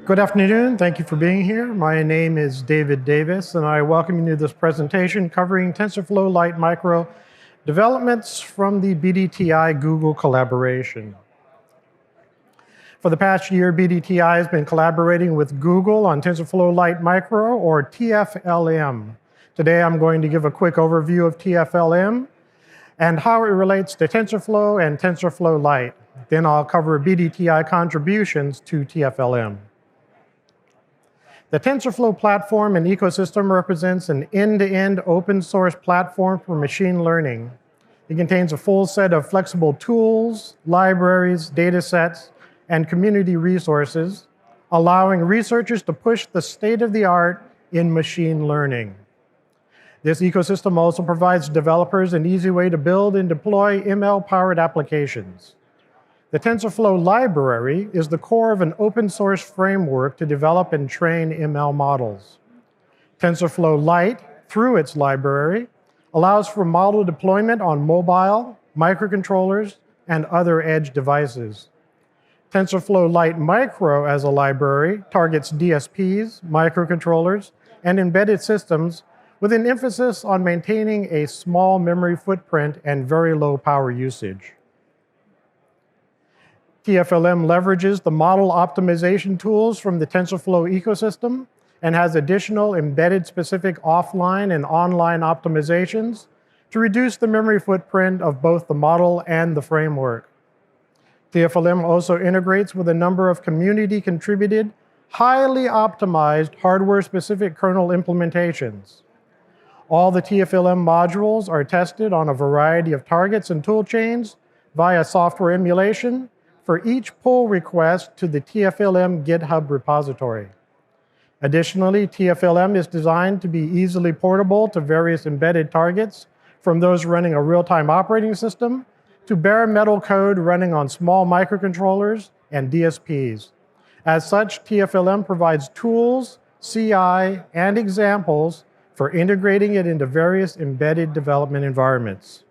Good afternoon. Thank you for being here. My name is David Davis, and I welcome you to this presentation covering TensorFlow Lite Micro developments from the BDTI Google collaboration. For the past year, BDTI has been collaborating with Google on TensorFlow Lite Micro, or TFLM. Today, I'm going to give a quick overview of TFLM and how it relates to TensorFlow and TensorFlow Lite. Then I'll cover BDTI contributions to TFLM. The TensorFlow platform and ecosystem represents an end-to-end open source platform for machine learning. It contains a full set of flexible tools, libraries, data sets, and community resources, allowing researchers to push the state-of-the-art in machine learning. This ecosystem also provides developers an easy way to build and deploy ML-powered applications. The TensorFlow library is the core of an open source framework to develop and train ML models. TensorFlow Lite, through its library, allows for model deployment on mobile, microcontrollers, and other edge devices. TensorFlow Lite Micro as a library targets DSPs, microcontrollers, and embedded systems with an emphasis on maintaining a small memory footprint and very low power usage. TFLM leverages the model optimization tools from the TensorFlow ecosystem and has additional embedded specific offline and online optimizations to reduce the memory footprint of both the model and the framework. TFLM also integrates with a number of community-contributed, highly optimized hardware-specific kernel implementations. All the TFLM modules are tested on a variety of targets and toolchains via software emulation for each pull request to the TFLM GitHub repository. Additionally, TFLM is designed to be easily portable to various embedded targets, from those running a real-time operating system to bare metal code running on small microcontrollers and DSPs. As such, TFLM provides tools, CI, and examples for integrating it into various embedded development environments.